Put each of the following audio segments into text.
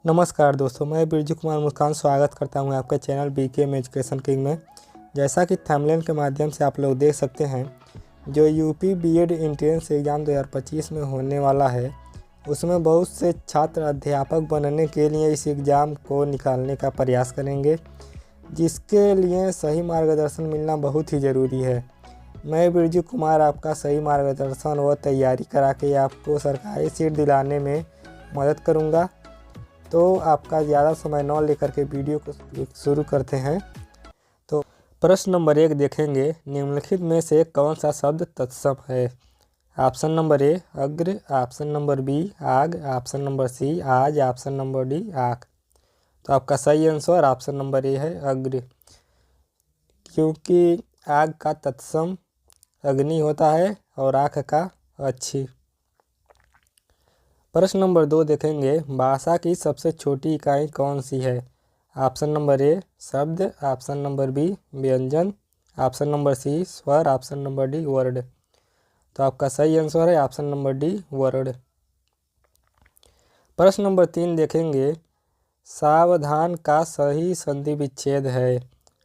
नमस्कार दोस्तों, मैं बिरजू कुमार मुस्कान स्वागत करता हूं आपके चैनल बीकेएम एजुकेशन किंग में। जैसा कि थंबनेल के माध्यम से आप लोग देख सकते हैं, जो यूपी बीएड एंट्रेंस एग्ज़ाम 2025 में होने वाला है, उसमें बहुत से छात्र अध्यापक बनने के लिए इस एग्ज़ाम को निकालने का प्रयास करेंगे, जिसके लिए सही मार्गदर्शन मिलना बहुत ही ज़रूरी है। मैं बिरजू कुमार आपका सही मार्गदर्शन व तैयारी करा के आपको सरकारी सीट दिलाने में मदद करूँगा। तो आपका ज़्यादा समय न लेकर के वीडियो को शुरू करते हैं। तो प्रश्न नंबर 1 देखेंगे, निम्नलिखित में से कौन सा शब्द तत्सम है? ऑप्शन नंबर ए अग्र, ऑप्शन नंबर बी आग, ऑप्शन नंबर सी आज, ऑप्शन नंबर डी आँख। तो आपका सही आंसर ऑप्शन नंबर ए है, अग्र, क्योंकि आग का तत्सम अग्नि होता है और आँख का अच्छी। प्रश्न नंबर 2 देखेंगे, भाषा की सबसे छोटी इकाई कौन सी है? ऑप्शन नंबर ए शब्द, ऑप्शन नंबर बी व्यंजन, ऑप्शन नंबर सी स्वर, ऑप्शन नंबर डी वर्ड। तो आपका सही आंसर है ऑप्शन नंबर डी वर्ड। प्रश्न नंबर 3 देखेंगे, सावधान का सही संधि विच्छेद है?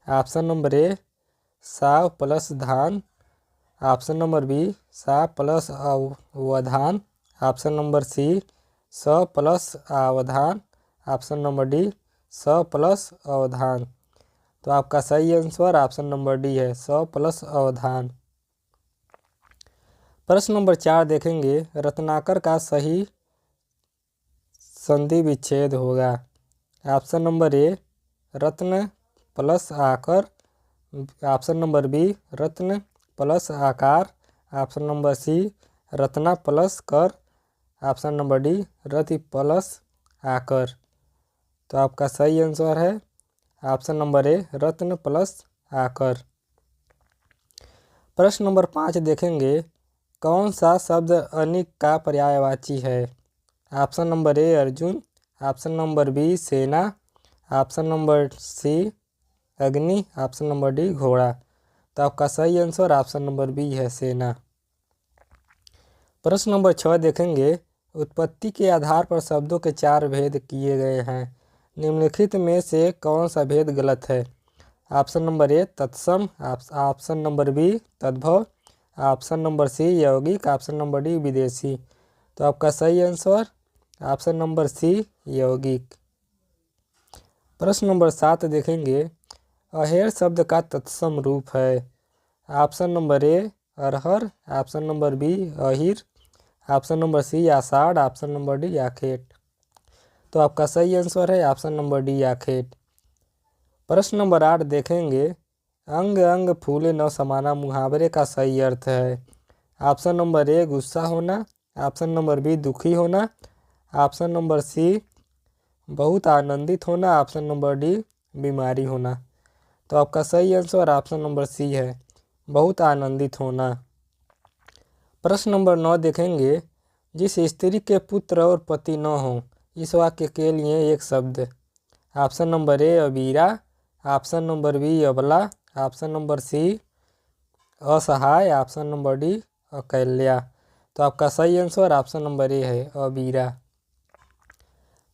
ऑप्शन नंबर ए साव प्लस धान, ऑप्शन नंबर बी सा प्लस अवधान, ऑप्शन नंबर सी स प्लस अवधान, ऑप्शन नंबर डी स प्लस अवधान। तो आपका सही आंसर ऑप्शन नंबर डी है, स प्लस अवधान। प्रश्न नंबर 4 देखेंगे, रत्नाकर का सही संधि विच्छेद होगा? ऑप्शन नंबर ए रत्न प्लस आकर, ऑप्शन नंबर बी रत्न प्लस आकार, ऑप्शन नंबर सी रत्ना प्लस कर, ऑप्शन नंबर डी रति प्लस आकर। तो आपका सही आंसर है ऑप्शन नंबर ए रत्न प्लस आकर। प्रश्न नंबर 5 देखेंगे, कौन सा शब्द अनिक का पर्यायवाची है? ऑप्शन नंबर ए अर्जुन, ऑप्शन नंबर बी सेना, ऑप्शन नंबर सी अग्नि, ऑप्शन नंबर डी घोड़ा। तो आपका सही आंसर ऑप्शन नंबर बी है, सेना। प्रश्न नंबर 6 देखेंगे, उत्पत्ति के आधार पर शब्दों के 4 भेद किए गए हैं। निम्नलिखित में से कौन सा भेद गलत है? ऑप्शन नंबर ए तत्सम, ऑप्शन नंबर बी तद्भव, ऑप्शन नंबर सी यौगिक, ऑप्शन नंबर डी विदेशी। तो आपका सही आंसर ऑप्शन नंबर सी यौगिक। प्रश्न नंबर 7 देखेंगे, अहेर शब्द का तत्सम रूप है? ऑप्शन नंबर ए अरहर, ऑप्शन नंबर बी अहिर, ऑप्शन नंबर सी आषाढ़, ऑप्शन नंबर डी आखेट। तो आपका सही आंसर है ऑप्शन नंबर डी आखेट। प्रश्न नंबर 8 देखेंगे, अंग अंग फूले न समाना मुहावरे का सही अर्थ है? ऑप्शन नंबर ए गुस्सा होना, ऑप्शन नंबर बी दुखी होना, ऑप्शन नंबर सी बहुत आनंदित होना, ऑप्शन नंबर डी बीमारी होना। तो आपका सही आंसर ऑप्शन नंबर सी है, बहुत आनंदित होना। प्रश्न नंबर 9 देखेंगे, जिस स्त्री के पुत्र और पति न हो, इस वाक्य के लिए एक शब्द। ऑप्शन नंबर ए अबीरा, ऑप्शन नंबर बी अबला, ऑप्शन नंबर सी असहाय, ऑप्शन नंबर डी अकल्या। तो आपका सही आंसर ऑप्शन नंबर ए है, अबीरा।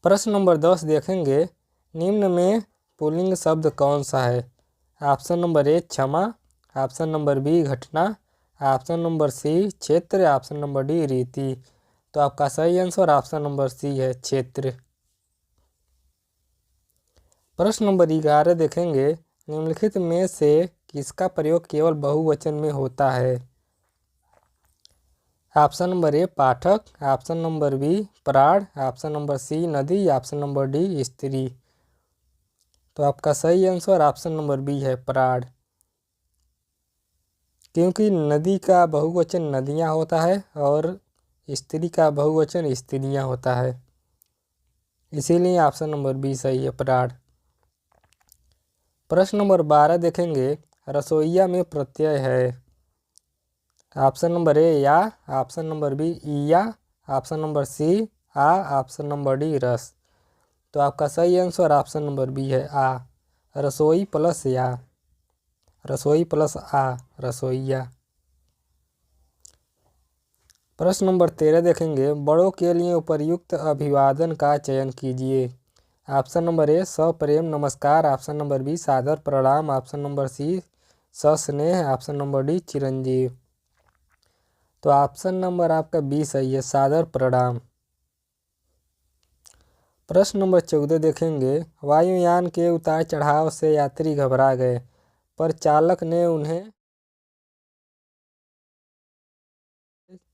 प्रश्न नंबर 10 देखेंगे, निम्न में पुल्लिंग शब्द कौन सा है? ऑप्शन नंबर ए क्षमा, ऑप्शन नंबर बी घटना, ऑप्शन नंबर सी क्षेत्र, ऑप्शन नंबर डी रीति। तो आपका सही आंसर ऑप्शन नंबर सी है, क्षेत्र। प्रश्न नंबर 11 देखेंगे, निम्नलिखित में से किसका प्रयोग केवल बहुवचन में होता है? ऑप्शन नंबर ए पाठक, ऑप्शन नंबर बी प्राण, ऑप्शन नंबर सी नदी, ऑप्शन नंबर डी स्त्री। तो आपका सही आंसर ऑप्शन नंबर बी है, प्राण, क्योंकि नदी का बहुवचन नदियाँ होता है और स्त्री का बहुवचन स्त्रियाँ होता है, इसीलिए ऑप्शन नंबर बी सही है, प्राण। प्रश्न नंबर 12 देखेंगे, रसोईया में प्रत्यय है? ऑप्शन नंबर ए या, ऑप्शन नंबर बी ईया, ऑप्शन नंबर सी आ, ऑप्शन नंबर डी रस। तो आपका सही आंसर ऑप्शन नंबर बी है, आ, रसोई प्लस या, रसोई प्लस आ, रसोईया। प्रश्न नंबर 13 देखेंगे, बड़ों के लिए उपयुक्त अभिवादन का चयन कीजिए। ऑप्शन नंबर ए सप्रेम नमस्कार, ऑप्शन नंबर बी सादर प्रणाम, ऑप्शन नंबर सी सस्नेह, ऑप्शन नंबर डी चिरंजीव। तो ऑप्शन नंबर आपका बी सही है, सादर प्रणाम। प्रश्न नंबर 14 देखेंगे, वायुयान के उतार चढ़ाव से यात्री घबरा गए पर चालक ने उन्हें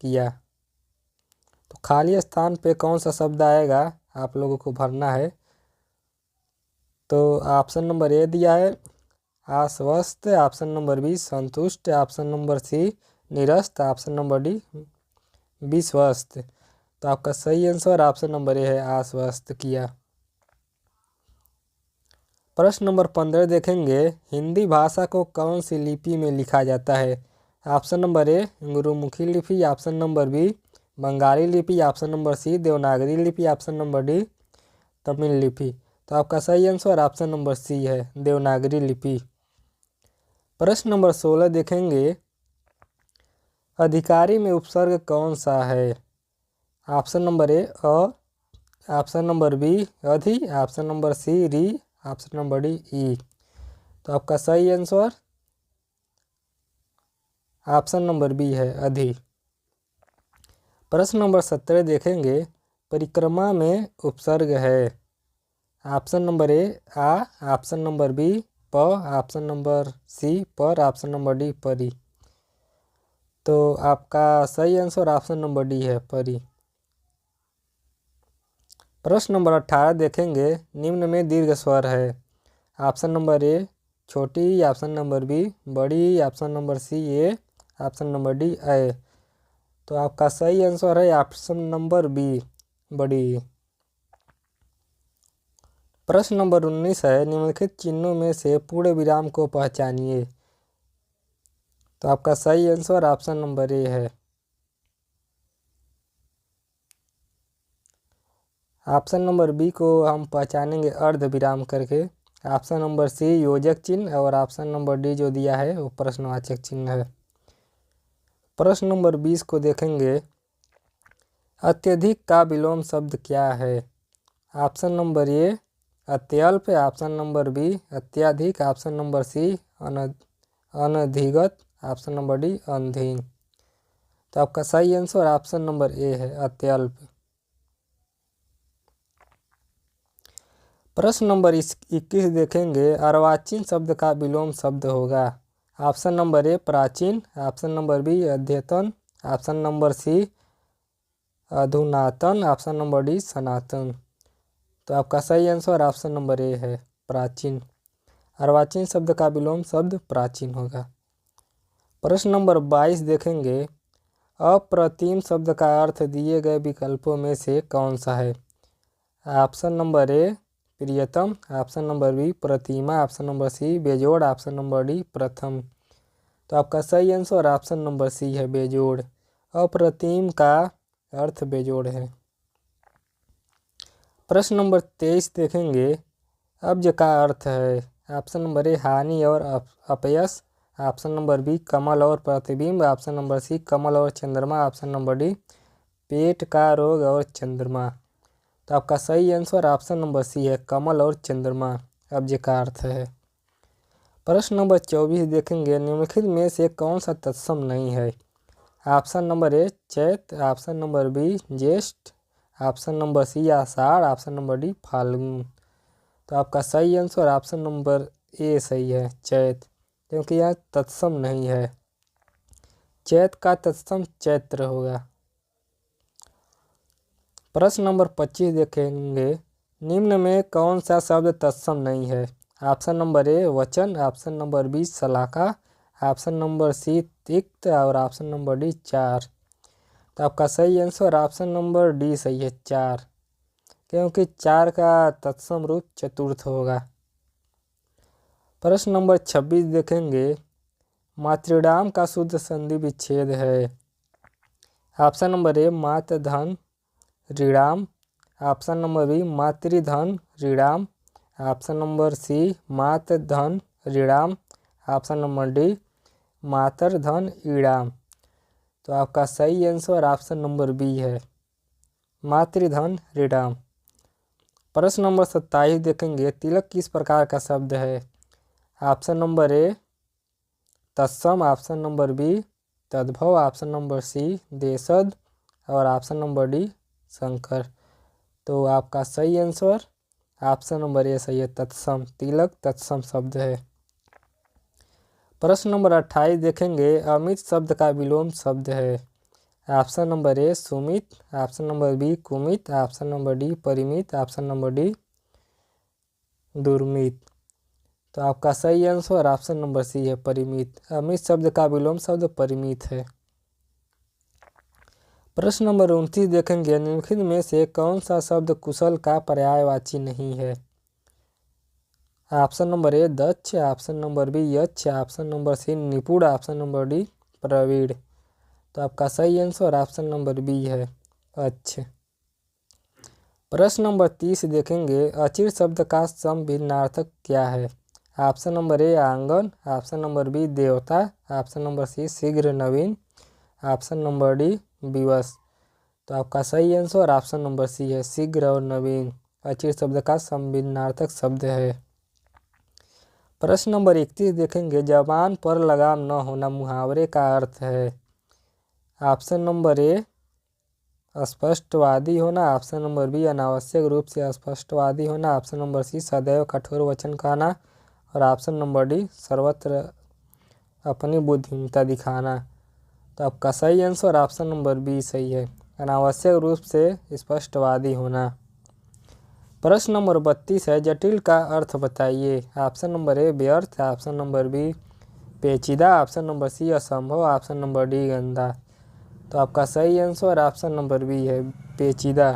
किया। तो खाली स्थान पे कौन सा शब्द आएगा आप लोगों को भरना है। तो ऑप्शन नंबर ए दिया है आश्वस्त, ऑप्शन नंबर बी संतुष्ट, ऑप्शन नंबर सी निरस्त, ऑप्शन नंबर डी विश्वस्त। तो आपका सही आंसर ऑप्शन नंबर ए है, आश्वस्त किया। प्रश्न नंबर 15 देखेंगे, हिंदी भाषा को कौन सी लिपि में लिखा जाता है। ऑप्शन नंबर ए गुरुमुखी लिपि, ऑप्शन नंबर बी बंगाली लिपि, ऑप्शन नंबर सी देवनागरी लिपि, ऑप्शन नंबर डी तमिल लिपि। तो आपका सही आंसर ऑप्शन नंबर सी है, देवनागरी लिपि। प्रश्न नंबर 16 देखेंगे, अधिकारी में उपसर्ग कौन सा है। ऑप्शन नंबर ए अ, ऑप्शन नंबर बी अधि, ऑप्शन नंबर सी री, ऑप्शन नंबर डी ई। तो आपका सही आंसर ऑप्शन नंबर बी है, अधि। प्रश्न नंबर 17 देखेंगे, परिक्रमा में उपसर्ग है। ऑप्शन नंबर ए आ, ऑप्शन नंबर बी प, ऑप्शन नंबर सी पर, ऑप्शन नंबर डी परी। तो आपका सही आंसर ऑप्शन नंबर डी है, परी। प्रश्न नंबर 18 देखेंगे, निम्न में दीर्घ स्वर है। ऑप्शन नंबर ए छोटी, ऑप्शन नंबर बी बड़ी, ऑप्शन नंबर सी ए, ऑप्शन नंबर डी ए। तो आपका सही आंसर है ऑप्शन नंबर बी बड़ी। प्रश्न नंबर 19 है, निम्नलिखित चिन्हों में से पूर्ण विराम को पहचानिए। तो आपका सही आंसर ऑप्शन नंबर ए है। ऑप्शन नंबर बी को हम पहचानेंगे अर्ध विराम करके, ऑप्शन नंबर सी योजक चिन्ह, और ऑप्शन नंबर डी जो दिया है वो प्रश्नवाचक चिन्ह है। प्रश्न नंबर 20 को देखेंगे, अत्यधिक का विलोम शब्द क्या है। ऑप्शन नंबर ए अत्यल्प, ऑप्शन नंबर बी अत्याधिक, ऑप्शन नंबर सी अनधिगत, ऑप्शन नंबर डी अनधीन। तो आपका सही आंसर ऑप्शन नंबर ए है, अत्यल्प। प्रश्न नंबर 21 देखेंगे, अर्वाचीन शब्द का विलोम शब्द होगा। ऑप्शन नंबर ए प्राचीन, ऑप्शन नंबर बी अद्यतन, ऑप्शन नंबर सी अधुनातन, ऑप्शन नंबर डी सनातन। तो आपका सही आंसर ऑप्शन नंबर ए है, प्राचीन। अर्वाचीन शब्द का विलोम शब्द प्राचीन होगा। प्रश्न नंबर 22 देखेंगे, अप्रतिम शब्द का अर्थ दिए गए विकल्पों में से कौन सा है। ऑप्शन नंबर ए प्रियतम, ऑप्शन नंबर बी प्रतिमा, ऑप्शन नंबर सी बेजोड़, ऑप्शन नंबर डी प्रथम। तो आपका सही आंसर ऑप्शन नंबर सी है, बेजोड़। अप्रतिम का अर्थ बेजोड़ है। प्रश्न नंबर 23 देखेंगे, अब्ज का अर्थ है। ऑप्शन नंबर ए हानि और अपयश, ऑप्शन नंबर बी कमल और प्रतिबिंब, ऑप्शन नंबर सी कमल और चंद्रमा, ऑप्शन नंबर डी पेट का रोग और चंद्रमा। तो आपका सही आंसर ऑप्शन नंबर सी है, कमल और चंद्रमा अब्ज का अर्थ है। प्रश्न नंबर 24 देखेंगे, निम्नलिखित में से कौन सा तत्सम नहीं है। ऑप्शन नंबर ए चैत, ऑप्शन नंबर बी ज्येष्ठ, ऑप्शन नंबर सी आषाढ़, ऑप्शन नंबर डी फाल्गुन। तो आपका सही आंसर ऑप्शन नंबर ए सही है, चैत, क्योंकि यह तत्सम नहीं है। चैत का तत्सम चैत्र होगा। प्रश्न नंबर 25 देखेंगे, निम्न में कौन सा शब्द तत्सम नहीं है। ऑप्शन नंबर ए वचन, ऑप्शन नंबर बी सलाखा, ऑप्शन नंबर सी तिक्त, और ऑप्शन नंबर डी चार। तो आपका सही आंसर ऑप्शन नंबर डी सही है, चार, क्योंकि चार का तत्सम रूप चतुर्थ होगा। प्रश्न नंबर 26 देखेंगे, मातृडाम का शुद्ध संधि विच्छेद है। ऑप्शन नंबर ए मात धन ऋणाम, ऑप्शन नंबर बी मातृधन ऋणाम, ऑप्शन नंबर सी मात धन ऋणाम, ऑप्शन नंबर डी मातर धन ईणाम। तो आपका सही आंसर ऑप्शन नंबर बी है, मातृधन ऋणाम। प्रश्न नंबर 27 देखेंगे, तिलक किस प्रकार का शब्द है? ऑप्शन नंबर ए तत्सम, ऑप्शन नंबर बी तद्भव, ऑप्शन नंबर सी देशज और ऑप्शन नंबर डी शंकर। तो आपका सही आंसर ऑप्शन नंबर ए सही है, तत्सम। तिलक तत्सम शब्द है। प्रश्न नंबर 28 देखेंगे, अमित शब्द का विलोम शब्द है। ऑप्शन नंबर ए सुमित, ऑप्शन नंबर बी कुमित, ऑप्शन नंबर डी परिमित, ऑप्शन नंबर डी दुर्मित। तो आपका सही आंसर ऑप्शन नंबर सी है, परिमित। अमित शब्द का विलोम शब्द परिमित है। प्रश्न नंबर 29 देखेंगे, निम्नलिखित में से कौन सा शब्द कुशल का पर्यायवाची नहीं है? ऑप्शन नंबर ए दक्ष, ऑप्शन नंबर बी यक्ष, ऑप्शन नंबर सी निपुण, ऑप्शन नंबर डी प्रवीण। तो आपका सही आंसर ऑप्शन नंबर बी है, अच्छे। प्रश्न नंबर 30 देखेंगे, अचिर शब्द का समभिन्नार्थक क्या है? ऑप्शन नंबर ए आंगन, ऑप्शन नंबर बी देवता, ऑप्शन नंबर सी शीघ्र नवीन, ऑप्शन नंबर डी विवश। तो आपका सही आंसर ऑप्शन नंबर सी है, शीघ्र और नवीन अचिर शब्द का समभिन्नार्थक शब्द है। प्रश्न नंबर 31 देखेंगे, जबान पर लगाम न होना मुहावरे का अर्थ है। ऑप्शन नंबर ए स्पष्टवादी होना, ऑप्शन नंबर बी अनावश्यक रूप से स्पष्टवादी होना, ऑप्शन नंबर सी सदैव कठोर वचन कहना और ऑप्शन नंबर डी सर्वत्र अपनी बुद्धिमत्ता दिखाना। तो आपका सही आंसर ऑप्शन नंबर बी सही है, अनावश्यक रूप से स्पष्टवादी होना। प्रश्न नंबर 32 है, जटिल का अर्थ बताइए। ऑप्शन नंबर ए व्यर्थ, ऑप्शन नंबर बी पेचीदा, ऑप्शन नंबर सी असंभव, ऑप्शन नंबर डी गंदा। तो आपका सही आंसर ऑप्शन नंबर बी है, पेचीदा।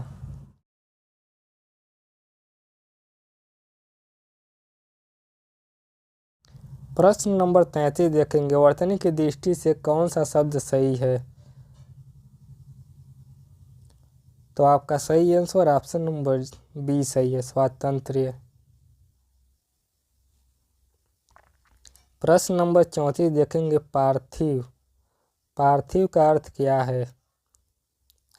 प्रश्न नंबर 33 देखेंगे, वर्तनी की दृष्टि से कौन सा शब्द सही है? तो आपका सही आंसर ऑप्शन नंबर बी सही है, स्वातंत्र्य। प्रश्न नंबर 34 देखेंगे, पार्थिव। पार्थिव का अर्थ क्या है?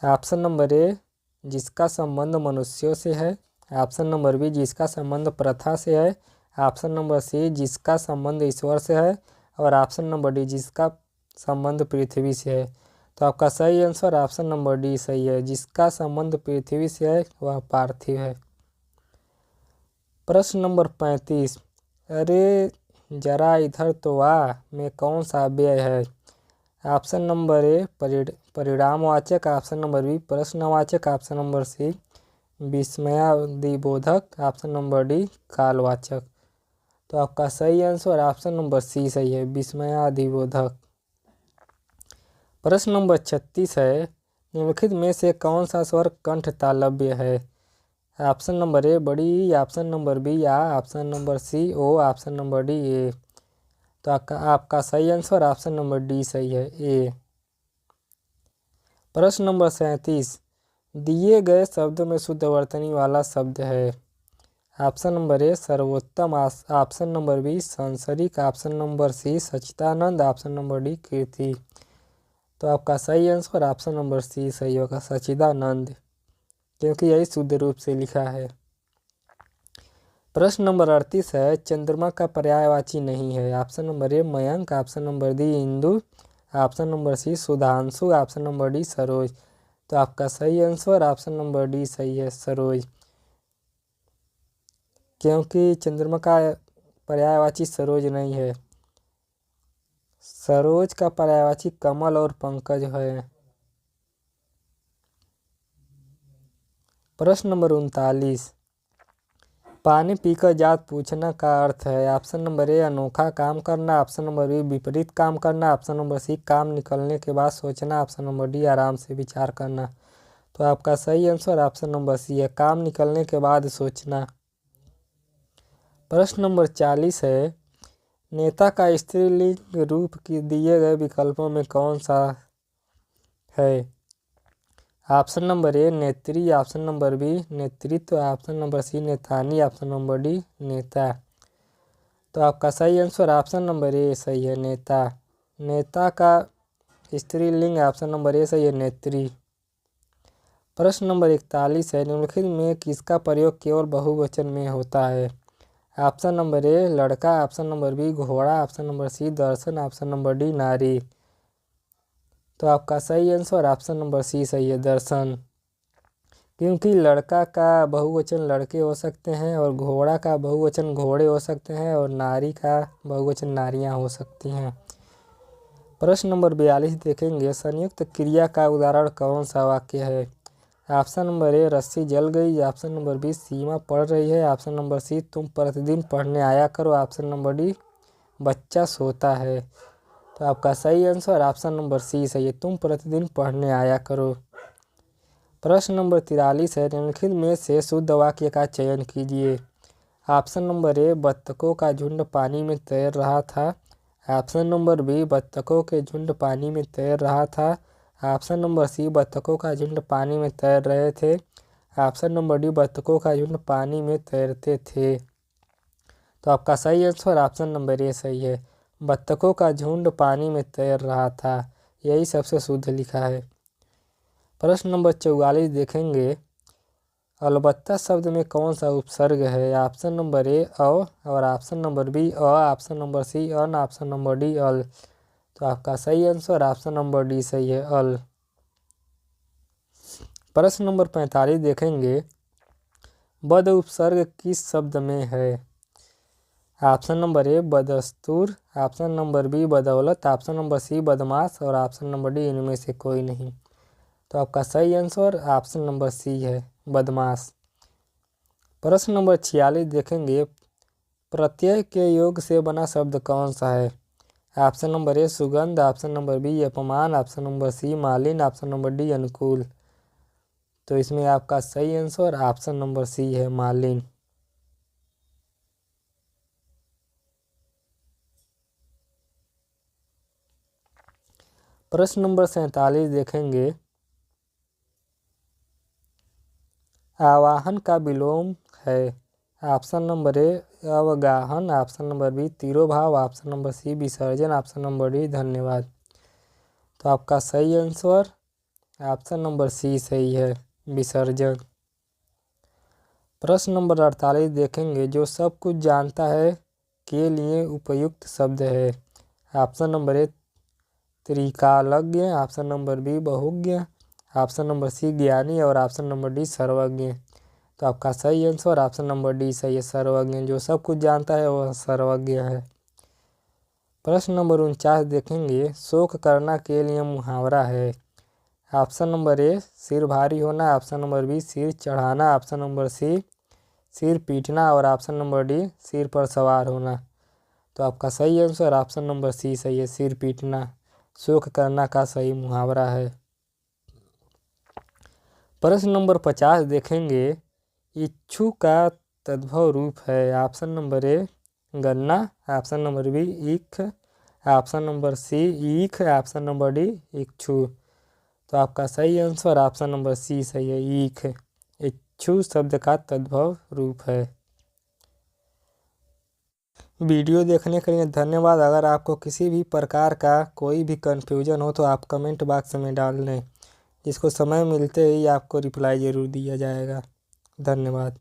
ऑप्शन नंबर ए जिसका संबंध मनुष्यों से है, ऑप्शन नंबर बी जिसका संबंध प्रथा से है, ऑप्शन नंबर सी जिसका संबंध ईश्वर से है और ऑप्शन नंबर डी जिसका संबंध पृथ्वी से है। तो आपका सही आंसर ऑप्शन नंबर डी सही है, जिसका संबंध पृथ्वी से है वह पार्थिव है। प्रश्न नंबर 35, अरे जरा इधर तो आ में कौन सा अव्यय है? ऑप्शन नंबर ए परिणामवाचक, ऑप्शन नंबर बी प्रश्नवाचक, ऑप्शन नंबर सी विस्मयादिबोधक, ऑप्शन नंबर डी कालवाचक। तो आपका सही आंसर ऑप्शन नंबर सी सही है, विस्मयादिबोधक। प्रश्न नंबर 36 है, निम्नलिखित में से कौन सा स्वर कंठ तालव्य है? ऑप्शन नंबर ए बड़ी, ऑप्शन नंबर बी आ, ऑप्शन नंबर सी ओ, ऑप्शन नंबर डी ए। तो आपका सही आंसर ऑप्शन नंबर डी सही है, ए। प्रश्न नंबर 37, दिए गए शब्दों में शुद्ध वर्तनी वाला शब्द है। ऑप्शन नंबर ए सर्वोत्तम, ऑप्शन नंबर बी सांसारिक, ऑप्शन नंबर सी सच्चिदानंद, ऑप्शन नंबर डी कीर्ति। तो आपका सही आंसर ऑप्शन नंबर सी सही होगा, सच्चिदानंद, क्योंकि यही शुद्ध रूप से लिखा है। प्रश्न नंबर 38 है, चंद्रमा का पर्यायवाची नहीं है। ऑप्शन नंबर ए मयंक, ऑप्शन नंबर डी इंदु, ऑप्शन नंबर सी सुधांशु, ऑप्शन नंबर डी सरोज। तो आपका सही आंसर ऑप्शन नंबर डी सही है, सरोज, क्योंकि चंद्रमा का पर्यायवाची सरोज नहीं है। सरोज का पर्यायवाची कमल और पंकज है। प्रश्न नंबर 39, पानी पीकर जात पूछना का अर्थ है। ऑप्शन नंबर ए अनोखा काम करना, ऑप्शन नंबर बी विपरीत काम करना, ऑप्शन नंबर सी काम निकलने के बाद सोचना, ऑप्शन नंबर डी आराम से विचार करना। तो आपका सही आंसर ऑप्शन नंबर सी है, काम निकलने के बाद सोचना। प्रश्न नंबर 40 है, नेता का स्त्रीलिंग रूप की दिए गए विकल्पों में कौन सा है? ऑप्शन नंबर ए नेत्री, ऑप्शन नंबर बी नेतृत्व, ऑप्शन नंबर सी नेतानी, ऑप्शन नंबर डी नेता। तो आपका सही आंसर ऑप्शन नंबर ए सही है, नेता। नेता का स्त्रीलिंग ऑप्शन नंबर ए सही है, नेत्री। प्रश्न नंबर 41 है, निम्नलिखित में किसका प्रयोग केवल बहुवचन में होता है? ऑप्शन नंबर ए लड़का, ऑप्शन नंबर बी घोड़ा, ऑप्शन नंबर सी दर्शन, ऑप्शन नंबर डी नारी। तो आपका सही आंसर ऑप्शन नंबर सी सही है, दर्शन। क्योंकि लड़का का बहुवचन लड़के हो सकते हैं और घोड़ा का बहुवचन घोड़े हो सकते हैं और नारी का बहुवचन नारियां हो सकती हैं। प्रश्न नंबर 42 देखेंगे, संयुक्त क्रिया का उदाहरण कौन सा वाक्य है? ऑप्शन नंबर ए रस्सी जल गई, ऑप्शन नंबर बी सीमा पढ़ रही है, ऑप्शन नंबर सी तुम प्रतिदिन पढ़ने आया करो, ऑप्शन नंबर डी बच्चा सोता है। तो आपका सही आंसर ऑप्शन नंबर सी सही है, तुम प्रतिदिन पढ़ने आया करो। प्रश्न नंबर 43 है, निम्नलिखित में से शुद्ध वाक्य का चयन कीजिए। ऑप्शन नंबर ए बत्तखों का झुंड पानी में तैर रहा था, ऑप्शन नंबर बी बत्तखों के झुंड पानी में तैर रहा था, ऑप्शन नंबर सी बत्तखों का झुंड पानी में तैर रहे थे, ऑप्शन नंबर डी बत्तखों का झुंड पानी में तैरते थे। तो आपका सही आंसर ऑप्शन नंबर ए सही है, बत्तखों का झुंड पानी में तैर रहा था, यही सबसे शुद्ध लिखा है। प्रश्न नंबर 44 देखेंगे, अलबत्ता शब्द में कौन सा उपसर्ग है? ऑप्शन नंबर ए अ और ऑप्शन नंबर बी अ, ऑप्शन नंबर सी अन, ऑप्शन नंबर डी अल। तो आपका सही आंसर ऑप्शन नंबर डी सही है, अल। प्रश्न नंबर 45 देखेंगे, बद उपसर्ग किस शब्द में है? ऑप्शन नंबर ए बदस्तूर, ऑप्शन नंबर बी बदौलत, ऑप्शन नंबर सी बदमाश और ऑप्शन नंबर डी इनमें से कोई नहीं। तो आपका सही आंसर ऑप्शन नंबर सी है, बदमाश। प्रश्न नंबर 46 देखेंगे, प्रत्यय के योग से बना शब्द कौन सा है? ऑप्शन नंबर ए सुगंध, ऑप्शन नंबर बी अपमान, ऑप्शन नंबर सी मालिन, ऑप्शन नंबर डी अनुकूल। तो इसमें आपका सही आंसर ऑप्शन नंबर सी है, मालिन। प्रश्न नंबर 47 देखेंगे, आवाहन का विलोम है? ऑप्शन नंबर ए अवगाहन, ऑप्शन नंबर बी तिरोभाव, ऑप्शन नंबर सी विसर्जन, ऑप्शन नंबर डी धन्यवाद। तो आपका सही आंसर ऑप्शन नंबर सी सही है, विसर्जन। प्रश्न नंबर 48 देखेंगे, जो सब कुछ जानता है के लिए उपयुक्त शब्द है? ऑप्शन नंबर ए त्रिकालज्ञ, ऑप्शन नंबर बी बहुज्ञ, ऑप्शन नंबर सी ज्ञानी और ऑप्शन नंबर डी सर्वज्ञ। तो आपका सही आंसर ऑप्शन नंबर डी सही है, सर्वज्ञ। जो सब कुछ जानता है वह सर्वज्ञ है। प्रश्न नंबर 49 देखेंगे, शोक करना के लिए मुहावरा है? ऑप्शन नंबर ए सिर भारी होना, ऑप्शन नंबर बी सिर चढ़ाना, ऑप्शन नंबर सी सिर पीटना और ऑप्शन नंबर डी सिर पर सवार होना। तो आपका सही आंसर ऑप्शन नंबर सी सही है, सिर पीटना शोक करना का सही मुहावरा है। प्रश्न नंबर 50 देखेंगे, इच्छु का तद्भव रूप है? ऑप्शन नंबर ए गन्ना, ऑप्शन नंबर बी ईख, ऑप्शन नंबर सी ईख, ऑप्शन नंबर डी इच्छु। तो आपका सही आंसर ऑप्शन नंबर सी सही है, ईख। इच्छु शब्द का तद्भव रूप है। वीडियो देखने के लिए धन्यवाद। अगर आपको किसी भी प्रकार का कोई भी कन्फ्यूजन हो तो आप कमेंट बॉक्स में डाल दें, जिसको समय मिलते ही आपको रिप्लाई ज़रूर दिया जाएगा। धन्यवाद।